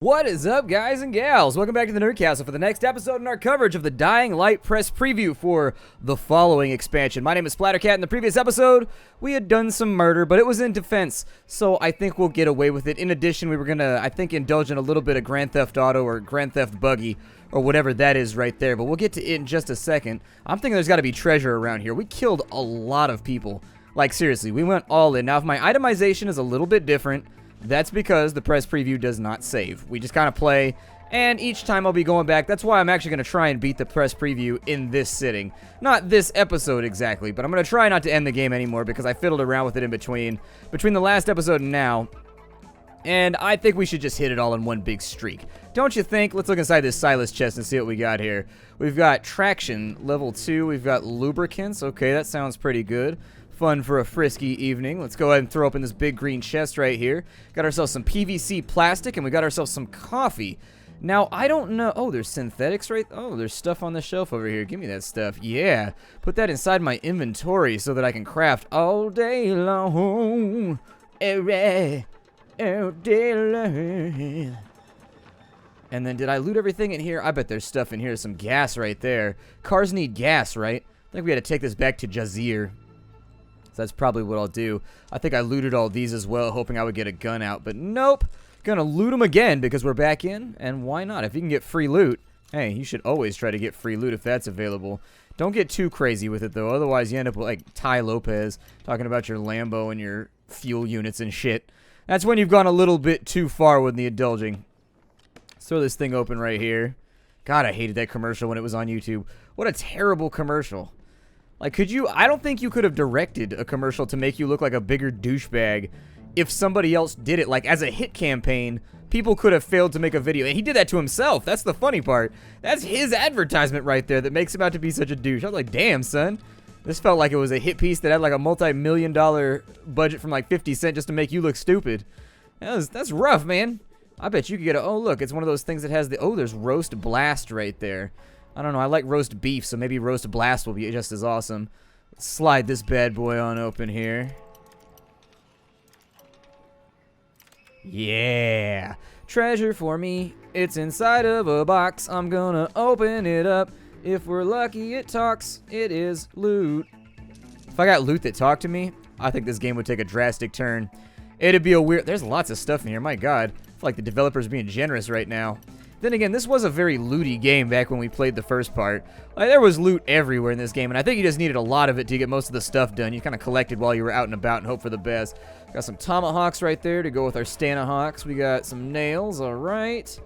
What is up, guys and gals? Welcome back to the Nerd Castle for the next episode in our coverage of the Dying Light press preview for the following expansion. My name is Splattercat. In the previous episode, we had done some murder, but it was in defense, so I think we'll get away with it. In addition, we were gonna, I think, indulge in a little bit of Grand Theft Auto or Grand Theft Buggy, or whatever that is right there, but we'll get to it in just a second. I'm thinking there's gotta be treasure around here. We killed a lot of people. Like, seriously, we went all in. Now, if my itemization is a little bit different, that's because the press preview does not save. We just kind of play, and each time I'll be going back. That's why I'm actually going to try and beat the press preview in this sitting. Not this episode exactly, but I'm going to try not to end the game anymore because I fiddled around with it in between the last episode and now. And I think we should just hit it all in one big streak. Don't you think? Let's look inside this Silas chest and see what we got here. We've got traction, level 2. We've got lubricants. Okay, that sounds pretty good. Fun for a frisky evening. Let's go ahead and throw open this big green chest right here. Got ourselves some PVC plastic, and we got ourselves some coffee. Now, I don't know. Oh, there's synthetics right. Oh, there's stuff on the shelf over here. Give me that stuff. Yeah. Put that inside my inventory so that I can craft all day long. All day long. And then did I loot everything in here? I bet there's stuff in here. Some gas right there. Cars need gas, right? I think we had to take this back to Jazir. That's probably what I'll do. I think I looted all these as well, hoping I would get a gun out, but nope. Gonna loot them again because we're back in, and why not? If you can get free loot, hey, you should always try to get free loot if that's available. Don't get too crazy with it, though. Otherwise, you end up with, like, Ty Lopez talking about your Lambo and your fuel units and shit. That's when you've gone a little bit too far with the indulging. Let's throw this thing open right here. God, I hated that commercial when it was on YouTube. What a terrible commercial. Like, could you... I don't think you could have directed a commercial to make you look like a bigger douchebag if somebody else did it. Like, as a hit campaign, people could have failed to make a video. And he did that to himself. That's the funny part. That's his advertisement right there that makes him out to be such a douche. I was like, damn, son. This felt like it was a hit piece that had, like, a multi-million-dollar budget from, like, 50 Cent just to make you look stupid. That's rough, man. I bet you could get a... Oh, look, it's one of those things that has the... Oh, there's Roast Blast right there. I don't know, I like roast beef, so maybe roast blast will be just as awesome. Let's slide this bad boy on open here. Yeah. Treasure for me. It's inside of a box. I'm gonna open it up. If we're lucky, it talks. It is loot. If I got loot that talked to me, I think this game would take a drastic turn. It'd be a weird... There's lots of stuff in here, my god. I feel like the developer's being generous right now. Then again, this was a very looty game back when we played the first part. Like, there was loot everywhere in this game, and I think you just needed a lot of it to get most of the stuff done. You kind of collected while you were out and about and hope for the best. Got some tomahawks right there to go with our Stanahawks. We got some nails, alright.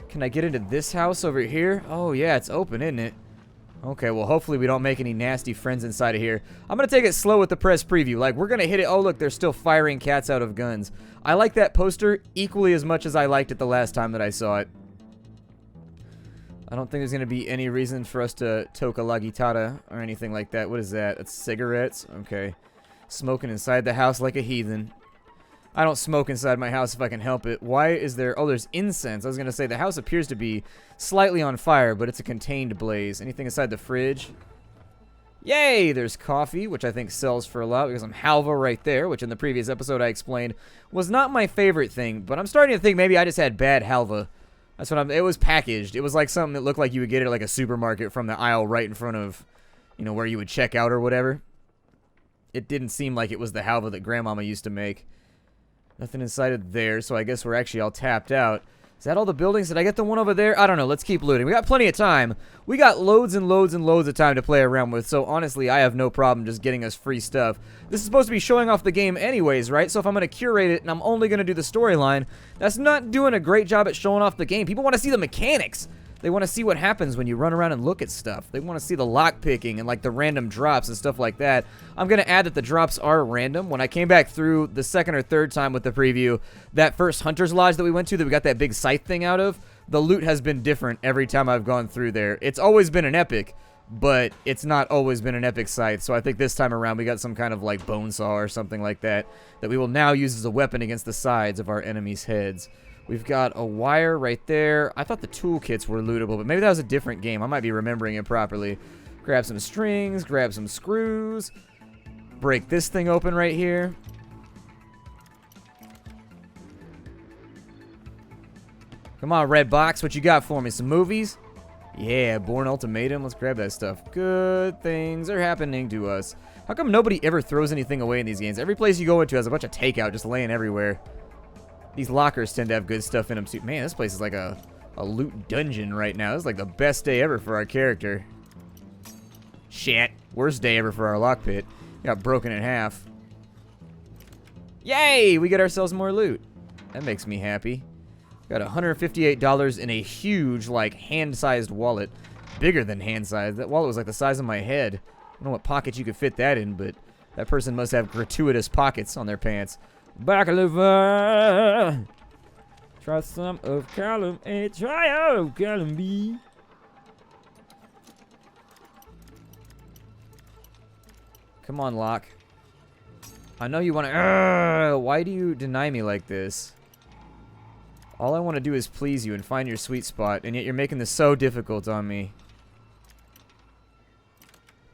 Can I get into this house over here? Oh, yeah, it's open, isn't it? Okay, well, hopefully we don't make any nasty friends inside of here. I'm going to take it slow with the press preview. Like, we're going to hit it. Oh, look, they're still firing cats out of guns. I like that poster equally as much as I liked it the last time that I saw it. I don't think there's going to be any reason for us to toca la guitarra or anything like that. What is that? That's cigarettes? Okay. Smoking inside the house like a heathen. I don't smoke inside my house if I can help it. Why is there... Oh, there's incense. I was going to say the house appears to be slightly on fire, but it's a contained blaze. Anything inside the fridge? Yay! There's coffee, which I think sells for a lot. We got some halva right there, which in the previous episode I explained was not my favorite thing, but I'm starting to think maybe I just had bad halva. That's what it was packaged. It was like something that looked like you would get it at like a supermarket from the aisle right in front of, you know, where you would check out or whatever. It didn't seem like it was the halva that Grandmama used to make. Nothing inside of there, so I guess we're actually all tapped out. Is that all the buildings? Did I get the one over there? I don't know. Let's keep looting. We got plenty of time. We got loads and loads and loads of time to play around with, so honestly, I have no problem just getting us free stuff. This is supposed to be showing off the game anyways, right? So if I'm going to curate it and I'm only going to do the storyline, that's not doing a great job at showing off the game. People want to see the mechanics. They want to see what happens when you run around and look at stuff. They want to see the lock picking and like the random drops and stuff like that. I'm going to add that the drops are random. When I came back through the second or third time with the preview, that first Hunter's Lodge that we went to that we got that big scythe thing out of, the loot has been different every time I've gone through there. It's always been an epic, but it's not always been an epic scythe. So I think this time around we got some kind of like bone saw or something like that that we will now use as a weapon against the sides of our enemies' heads. We've got a wire right there. I thought the toolkits were lootable, but maybe that was a different game. I might be remembering it properly. Grab some strings, grab some screws. Break this thing open right here. Come on, red box. What you got for me? Some movies? Yeah, Born Ultimatum. Let's grab that stuff. Good things are happening to us. How come nobody ever throws anything away in these games? Every place you go into has a bunch of takeout just laying everywhere. These lockers tend to have good stuff in them too. Man, this place is like a loot dungeon right now. This is like the best day ever for our character. Shit. Worst day ever for our lock pit. Got broken in half. Yay! We get ourselves more loot. That makes me happy. Got $158 in a huge, like, hand-sized wallet. Bigger than hand-sized. That wallet was like the size of my head. I don't know what pocket you could fit that in, but that person must have gratuitous pockets on their pants. Backliver! Try some of column A, try out column B. Come on, Locke. I know you want to... Why do you deny me like this? All I want to do is please you and find your sweet spot, and yet you're making this so difficult on me.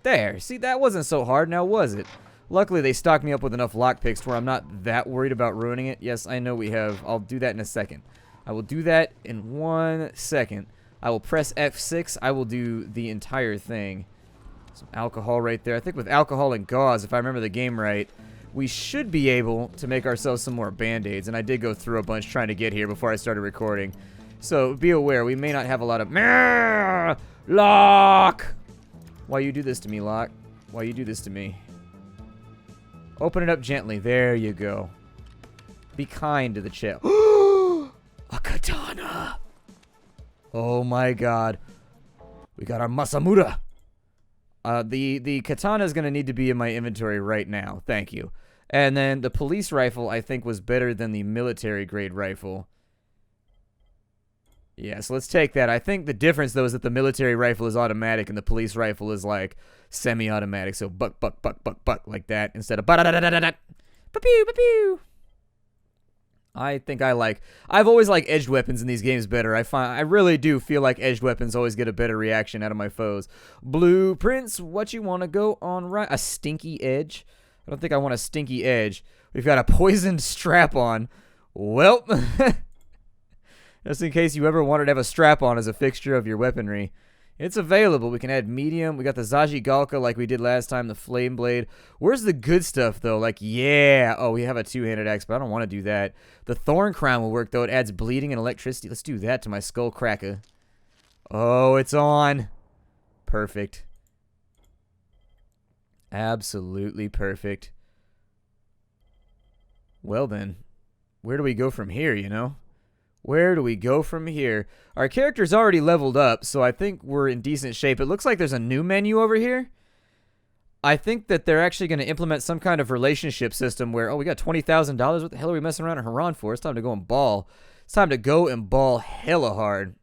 There. See, that wasn't so hard, now was it? Luckily, they stocked me up with enough lockpicks to where I'm not that worried about ruining it. Yes, I know we have. I'll do that in a second. I will do that in 1 second. I will press F6. I will do the entire thing. Some alcohol right there. I think with alcohol and gauze, if I remember the game right, we should be able to make ourselves some more band-aids. And I did go through a bunch trying to get here before I started recording. So be aware, we may not have a lot of... Locke! Why you do this to me, Locke? Why you do this to me? Open it up gently. There you go. Be kind to the chest. A katana! Oh my god. We got our Masamura. The katana is going to need to be in my inventory right now. Thank you. And then the police rifle, I think, was better than the military grade rifle. Yeah, so let's take that. I think the difference, though, is that the military rifle is automatic and the police rifle is, like, semi-automatic. So buck, buck, buck, buck, buck, like that, instead of ba-da-da-da-da-da. Ba-pew, ba-pew. I think I've always liked edged weapons in these games better. I really do feel like edged weapons always get a better reaction out of my foes. Blueprints, what you want to go on right? A stinky edge? I don't think I want a stinky edge. We've got a poisoned strap-on. Well, just in case you ever wanted to have a strap-on as a fixture of your weaponry. It's available. We can add medium. We got the Zajigalka like we did last time, the Flame Blade. Where's the good stuff, though? Like, yeah. Oh, we have a two-handed axe, but I don't want to do that. The Thorn Crown will work, though. It adds bleeding and electricity. Let's do that to my Skull Cracker. Oh, it's on. Perfect. Absolutely perfect. Well, then. Where do we go from here, you know? Where do we go from here? Our character's already leveled up, so I think we're in decent shape. It looks like there's a new menu over here. I think that they're actually going to implement some kind of relationship system where, oh, we got $20,000. What the hell are we messing around in Haran for? It's time to go and ball. It's time to go and ball hella hard.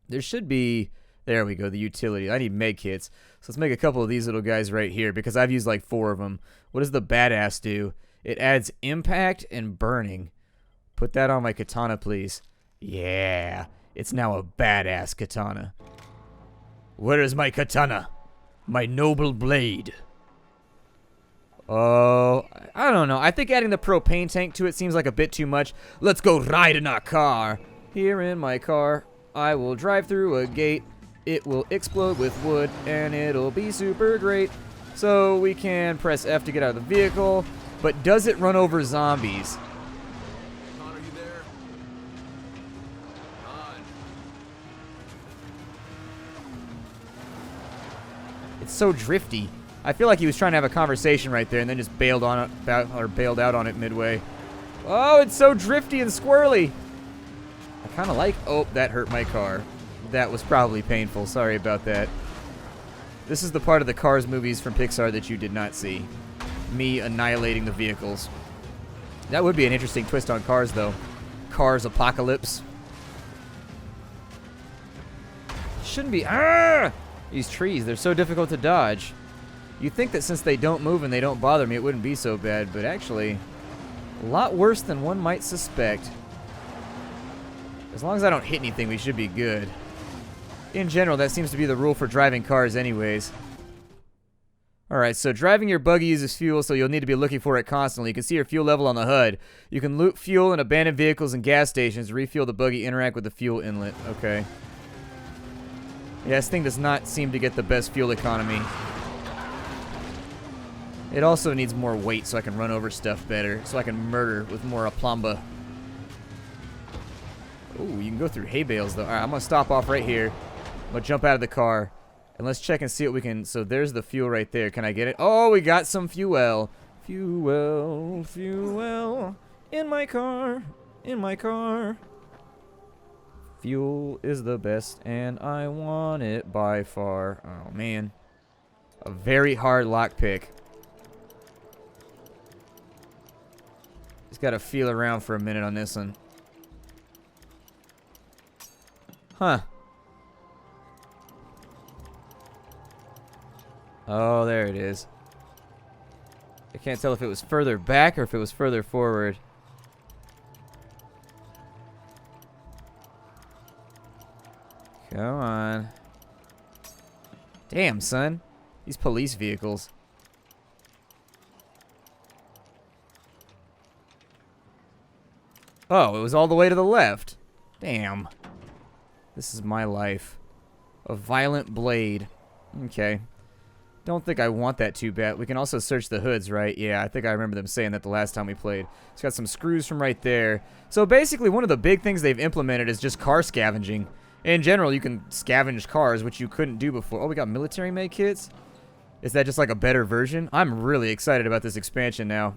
There should be... There we go, the utility. I need med kits. So let's make a couple of these little guys right here because I've used like 4 of them. What does the badass do? It adds impact and burning. Put that on my katana, please. Yeah, it's now a badass katana. Where is my katana? My noble blade. Oh, I don't know. I think adding the propane tank to it seems like a bit too much. Let's go ride in our car. Here in my car, I will drive through a gate. It will explode with wood, and it'll be super great. So we can press F to get out of the vehicle, but does it run over zombies? It's so drifty. I feel like he was trying to have a conversation right there and then just bailed on it, or bailed out on it midway. Oh, it's so drifty and squirrely. I kind of like... Oh, that hurt my car. That was probably painful. Sorry about that. This is the part of the Cars movies from Pixar that you did not see. Me annihilating the vehicles. That would be an interesting twist on Cars, though. Cars Apocalypse. Shouldn't be... Ah! These trees, they're so difficult to dodge. You'd think that since they don't move and they don't bother me, it wouldn't be so bad, but actually, a lot worse than one might suspect. As long as I don't hit anything, we should be good. In general, that seems to be the rule for driving cars anyways. Alright, so driving your buggy uses fuel, so you'll need to be looking for it constantly. You can see your fuel level on the HUD. You can loot fuel in abandoned vehicles and gas stations. Refuel the buggy, interact with the fuel inlet. Okay. Yeah, this thing does not seem to get the best fuel economy. It also needs more weight so I can run over stuff better. So I can murder with more aplomb. Ooh, you can go through hay bales, though. Alright, I'm going to stop off right here. I'm going to jump out of the car. And let's check and see what we can... So there's the fuel right there. Can I get it? Oh, we got some fuel. Fuel, fuel. In my car. In my car. Fuel is the best, and I want it by far. Oh, man. A very hard lockpick. Just got to feel around for a minute on this one. Huh. Oh, there it is. I can't tell if it was further back or if it was further forward. Come on. Damn, son. These police vehicles. Oh, it was all the way to the left. Damn. This is my life. A violent blade. Okay. Don't think I want that too bad. We can also search the hoods, right? Yeah, I think I remember them saying that the last time we played. It's got some screws from right there. So basically, one of the big things they've implemented is just car scavenging. In general, you can scavenge cars, which you couldn't do before. Oh, we got military med kits? Is that just like a better version? I'm really excited about this expansion now.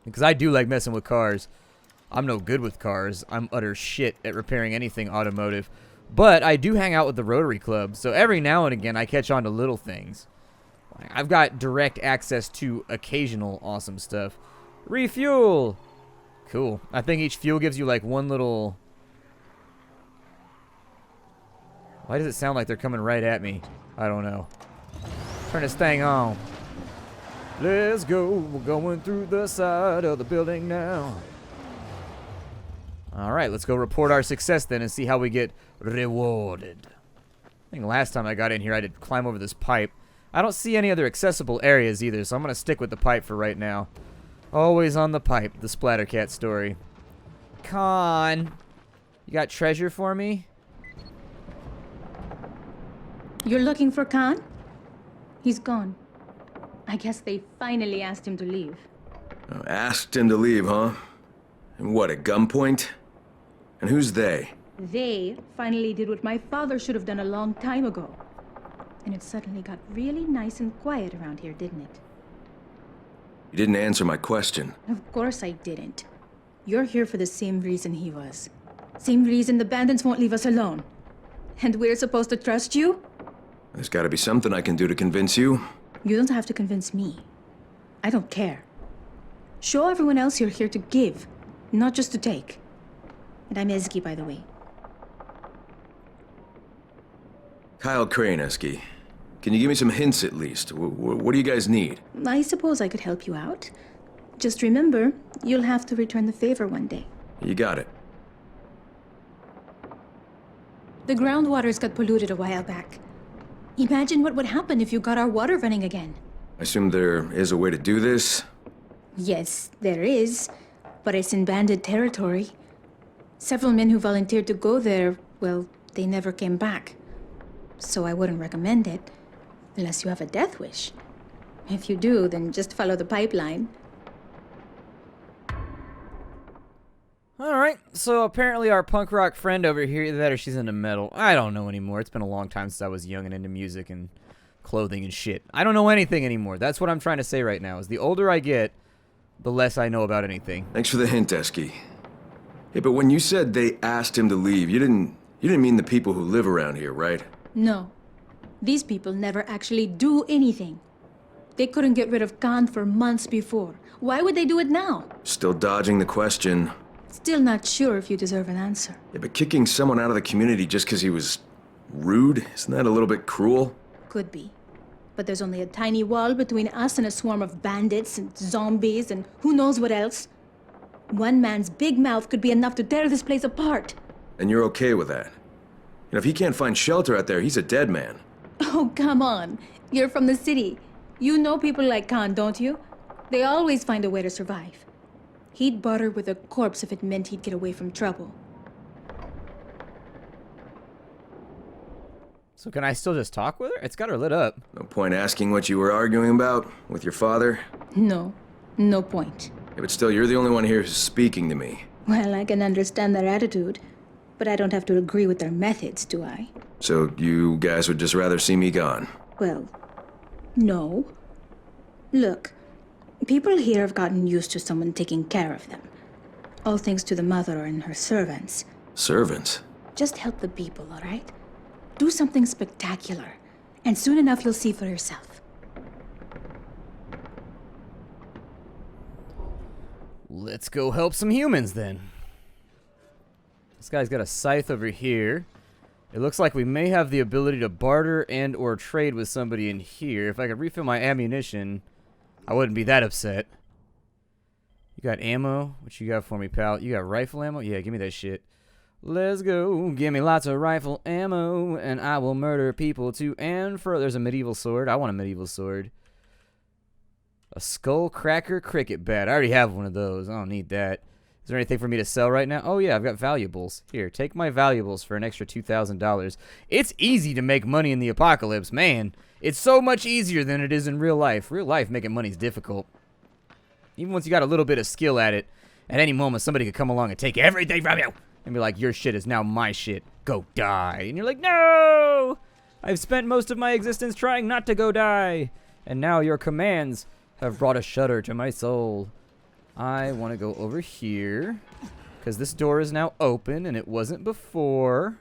Because I do like messing with cars. I'm no good with cars. I'm utter shit at repairing anything automotive. But I do hang out with the Rotary Club, so every now and again I catch on to little things. I've got direct access to occasional awesome stuff. Refuel! Cool. I think each fuel gives you like one little... Why does it sound like they're coming right at me? I don't know. Turn this thing on. Let's go. We're going through the side of the building now. Alright, let's go report our success then and see how we get rewarded. I think last time I got in here I did climb over this pipe. I don't see any other accessible areas either, so I'm going to stick with the pipe for right now. Always on the pipe, the Splattercat story. Con, you got treasure for me? You're looking for Khan? He's gone. I guess they finally asked him to leave. Oh, asked him to leave, huh? And what, at gunpoint? And who's they? They finally did what my father should have done a long time ago. And it suddenly got really nice and quiet around here, didn't it? You didn't answer my question. Of course I didn't. You're here for the same reason he was. Same reason the bandits won't leave us alone. And we're supposed to trust you? There's gotta be something I can do to convince you. You don't have to convince me. I don't care. Show everyone else you're here to give, not just to take. And I'm Eski, by the way. Kyle Crane, Eski. Can you give me some hints at least? What do you guys need? I suppose I could help you out. Just remember, you'll have to return the favor one day. You got it. The groundwaters got polluted a while back. Imagine what would happen if you got our water running again. I assume there is a way to do this? Yes, there is, but it's in bandit territory. Several men who volunteered to go there, well, they never came back. So I wouldn't recommend it, unless you have a death wish. If you do, then just follow the pipeline. Alright, so apparently our punk rock friend over here, either that or she's into metal. I don't know anymore. It's been a long time since I was young and into music and clothing and shit. I don't know anything anymore. That's what I'm trying to say right now, is the older I get, the less I know about anything. Thanks for the hint, Eski. Hey, but when you said they asked him to leave, you didn't mean the people who live around here, right? No. These people never actually do anything. They couldn't get rid of Khan for months before. Why would they do it now? Still dodging the question. Still not sure if you deserve an answer. Yeah, but kicking someone out of the community just because he was rude, isn't that a little bit cruel? Could be. But there's only a tiny wall between us and a swarm of bandits and zombies and who knows what else. One man's big mouth could be enough to tear this place apart. And you're okay with that? You know, if he can't find shelter out there, he's a dead man. Oh, come on. You're from the city. You know people like Khan, don't you? They always find a way to survive. He'd barter with a corpse if it meant he'd get away from trouble. So can I still just talk with her? It's got her lit up. No point asking what you were arguing about with your father? No, no point. Yeah, but still, you're the only one here who's speaking to me. Well, I can understand their attitude, but I don't have to agree with their methods, do I? So you guys would just rather see me gone? Well, no. Look, people here have gotten used to someone taking care of them. All thanks to the mother and her servants. Servants? Just help the people, all right? Do something spectacular, and soon enough you'll see for yourself. Let's go help some humans then. This guy's got a scythe over here. It looks like we may have the ability to barter and or trade with somebody in here. If I could refill my ammunition, I wouldn't be that upset. You got ammo? What you got for me, pal? You got rifle ammo? Yeah, give me that shit. Let's go. Give me lots of rifle ammo, and I will murder people to and fro. There's a medieval sword. I want a medieval sword. A skull cracker cricket bat. I already have one of those. I don't need that. Is there anything for me to sell right now? Oh, yeah, I've got valuables. Here, take my valuables for an extra $2,000. It's easy to make money in the apocalypse, man. It's so much easier than it is in real life. Real life, making money is difficult. Even once you got a little bit of skill at it, at any moment, somebody could come along and take everything from you. And be like, your shit is now my shit. Go die. And you're like, no! I've spent most of my existence trying not to go die. And now your commands have brought a shudder to my soul. I want to go over here. Because this door is now open and it wasn't before.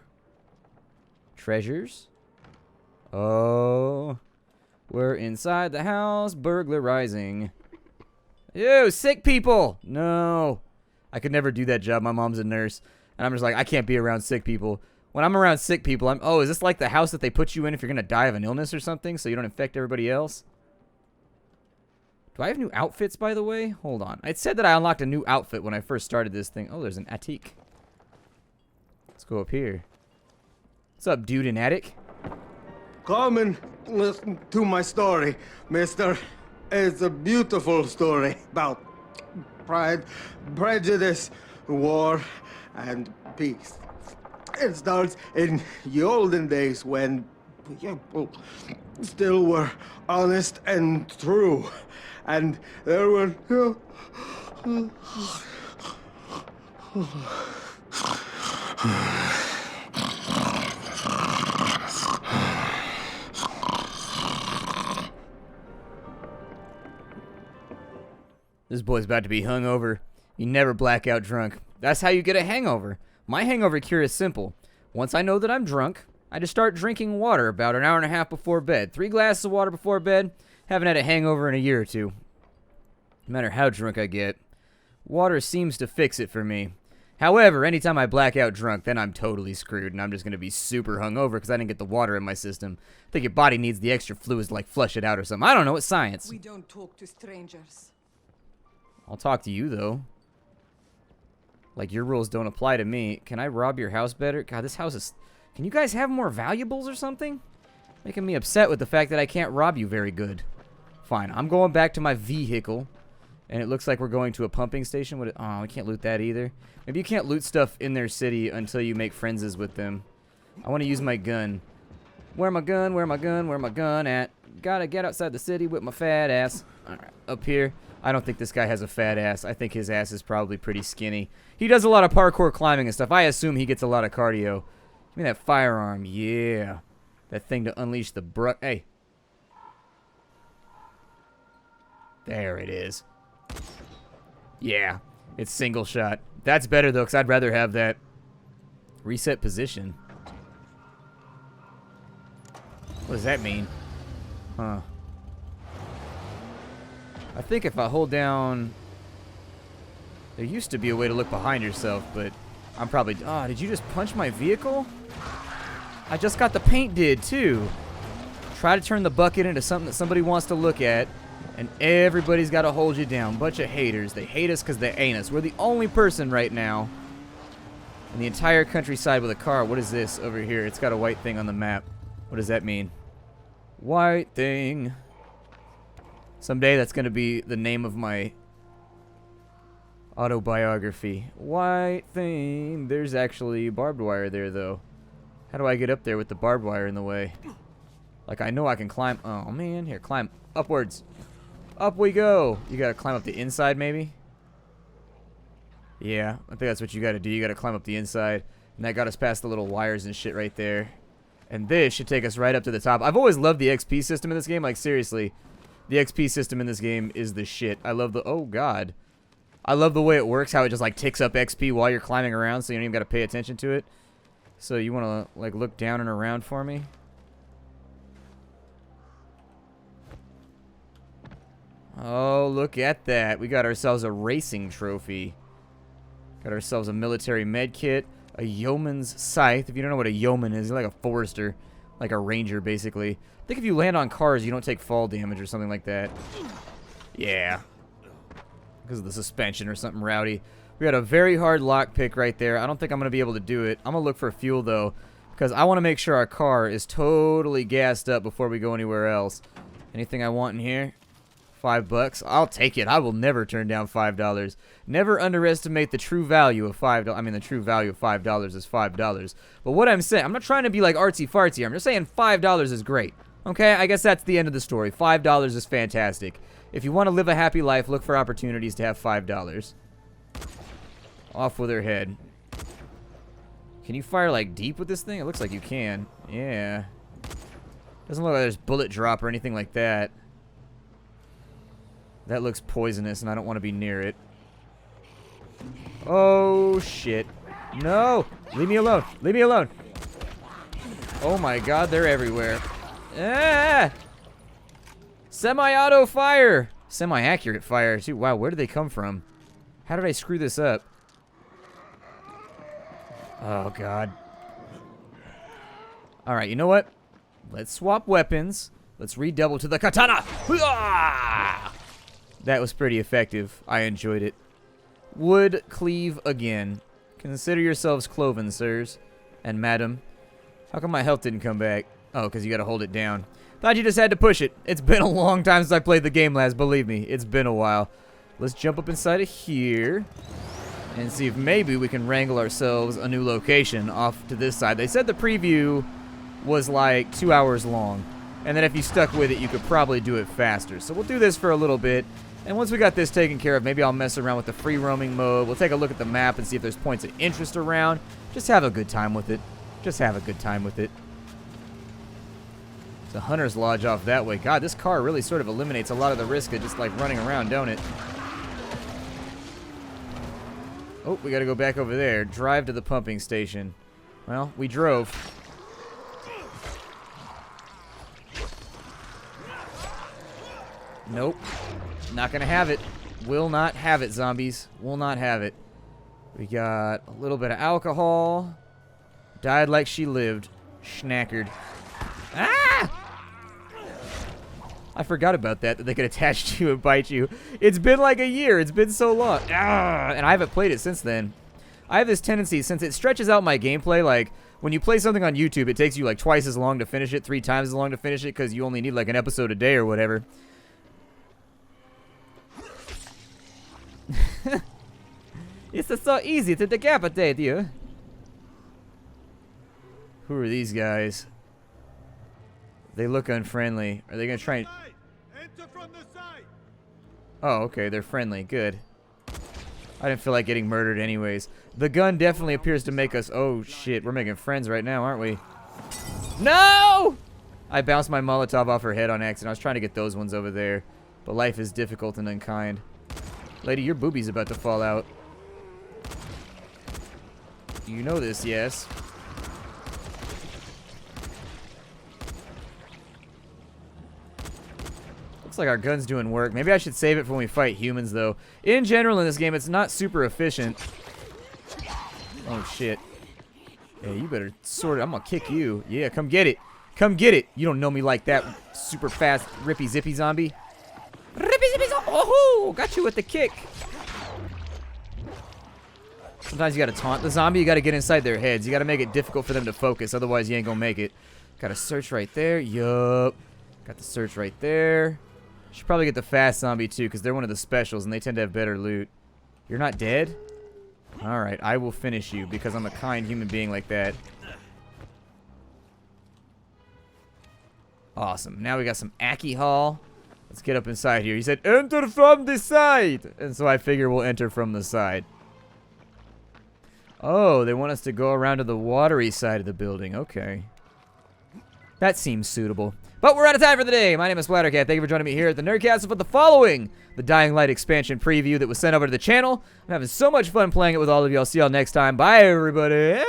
Treasures. Oh. We're inside the house burglarizing. Ew, sick people! No. I could never do that job. My mom's a nurse. And I'm just like, I can't be around sick people. When I'm around sick people, oh, is this like the house that they put you in if you're going to die of an illness or something so you don't infect everybody else? Do I have new outfits, by the way? Hold on. It said that I unlocked a new outfit when I first started this thing. Oh, there's an attic. Let's go up here. What's up, dude in attic? Come and listen to my story, mister. It's a beautiful story about pride, prejudice, war, and peace. It starts in the olden days when people still were honest and true. And there were... This boy's about to be hungover. You never black out drunk. That's how you get a hangover. My hangover cure is simple. Once I know that I'm drunk, I just start drinking water about an hour and a half before bed. 3 glasses of water before bed. Haven't had a hangover in a year or two. No matter how drunk I get, water seems to fix it for me. However, anytime I black out drunk, then I'm totally screwed, and I'm just going to be super hungover because I didn't get the water in my system. I think your body needs the extra fluids to, like, flush it out or something. I don't know. It's science. We don't talk to strangers. I'll talk to you, though. Like, your rules don't apply to me. Can I rob your house better? God, this house is... Can you guys have more valuables or something? Making me upset with the fact that I can't rob you very good. Fine, I'm going back to my vehicle. And it looks like we're going to a pumping station. Oh, we can't loot that either. Maybe you can't loot stuff in their city until you make friends with them. I want to use my gun. Where my gun? Where my gun? Where my gun at? Gotta get outside the city with my fat ass. Alright, up here. I don't think this guy has a fat ass. I think his ass is probably pretty skinny. He does a lot of parkour climbing and stuff. I assume he gets a lot of cardio. Give me that firearm. Yeah. That thing to unleash the Hey. There it is. Yeah. It's single shot. That's better, though, because I'd rather have that. Reset position. What does that mean? Huh. I think if I hold down... There used to be a way to look behind yourself, but I'm probably... Oh, did you just punch my vehicle? I just got the paint did, too. Try to turn the bucket into something that somebody wants to look at, and everybody's got to hold you down. Bunch of haters. They hate us because they ain't us. We're the only person right now in the entire countryside with a car. What is this over here? It's got a white thing on the map. What does that mean? White thing. Someday that's going to be the name of my autobiography. White thing. There's actually barbed wire there, though. How do I get up there with the barbed wire in the way? Like, I know I can climb. Oh, man. Here, climb upwards. Up we go. You got to climb up the inside, maybe? Yeah, I think that's what you got to do. You got to climb up the inside. And that got us past the little wires and shit right there. And this should take us right up to the top. I've always loved the XP system in this game. Like, seriously. The XP system in this game is the shit. I love the... Oh, God. I love the way it works. How it just, like, ticks up XP while you're climbing around. So you don't even got to pay attention to it. So you want to, like, look down and around for me? Oh, look at that. We got ourselves a racing trophy. Got ourselves a military med kit. A yeoman's scythe. If you don't know what a yeoman is, he's like a forester. Like a ranger, basically. I think if you land on cars, you don't take fall damage or something like that. Yeah. Because of the suspension or something rowdy. We got a very hard lockpick right there. I don't think I'm going to be able to do it. I'm going to look for fuel, though. Because I want to make sure our car is totally gassed up before we go anywhere else. Anything I want in here? $5. I'll take it. I will never turn down $5. Never underestimate the true value of $5. I mean, the true value of $5 is $5. But what I'm saying, I'm not trying to be like artsy-fartsy. I'm just saying $5 is great. Okay? I guess that's the end of the story. $5 is fantastic. If you want to live a happy life, look for opportunities to have $5. Off with her head. Can you fire, like, deep with this thing? It looks like you can. Yeah. Doesn't look like there's bullet drop or anything like that. That looks poisonous, and I don't want to be near it. Oh, shit. No! Leave me alone. Leave me alone. Oh, my God. They're everywhere. Ah! Semi-auto fire. Semi-accurate fire, too. Wow, where did they come from? How did I screw this up? Oh, God. Alright, you know what? Let's swap weapons. Let's redouble to the katana. That was pretty effective. I enjoyed it. Wood cleave again. Consider yourselves cloven, sirs. And madam. How come my health didn't come back? Oh, because you got to hold it down. Thought you just had to push it. It's been a long time since I played the game last, believe me. It's been a while. Let's jump up inside of here. And see if maybe we can wrangle ourselves a new location off to this side. They said the preview was like 2 hours long. And then if you stuck with it, you could probably do it faster. So we'll do this for a little bit. And once we got this taken care of, maybe I'll mess around with the free roaming mode. We'll take a look at the map and see if there's points of interest around. Just have a good time with it. Just have a good time with it. It's a hunter's lodge off that way. God, this car really sort of eliminates a lot of the risk of just like running around, don't it? Oh, we gotta go back over there. Drive to the pumping station. Well, we drove. Nope. Not gonna have it. Will not have it, zombies. Will not have it. We got a little bit of alcohol. Died like she lived. Schnackered. Ah! I forgot about that they could attach to you and bite you. It's been like a year. It's been so long. Ah! And I haven't played it since then. I have this tendency, since it stretches out my gameplay, like, when you play something on YouTube, it takes you like twice as long to finish it, 3 times as long to finish it, because you only need like an episode a day or whatever. It's so easy to decapitate you. Who are these guys? They look unfriendly. Are they gonna try and... Enter from the side. Oh, okay, they're friendly. Good. I didn't feel like getting murdered anyways. The gun definitely appears to make us... Oh, shit. We're making friends right now, aren't we? No! I bounced my Molotov off her head on accident. I was trying to get those ones over there. But life is difficult and unkind. Lady, your boobie's about to fall out. You know this, yes. Looks like our gun's doing work. Maybe I should save it for when we fight humans, though. In general, in this game, it's not super efficient. Oh, shit. Yeah, you better sort it. I'm gonna kick you. Yeah, come get it. Come get it. You don't know me like that, super fast, rippy, zippy zombie. Rippy, zippy, zombie. Oh, got you with the kick. Sometimes you gotta taunt the zombie. You gotta get inside their heads. You gotta make it difficult for them to focus. Otherwise, you ain't gonna make it. Got a search right there. Yup. Got the search right there. Should probably get the fast zombie too, because they're one of the specials and they tend to have better loot. You're not dead? Alright, I will finish you because I'm a kind human being like that. Awesome. Now we got some Aki Hall. Let's get up inside here. He said, enter from the side! And so I figure we'll enter from the side. Oh, they want us to go around to the watery side of the building. Okay. That seems suitable. But we're out of time for the day. My name is Splattercat. Thank you for joining me here at the Nerdcastle for the following, the Dying Light expansion preview that was sent over to the channel. I'm having so much fun playing it with all of you. I'll see y'all next time. Bye, everybody.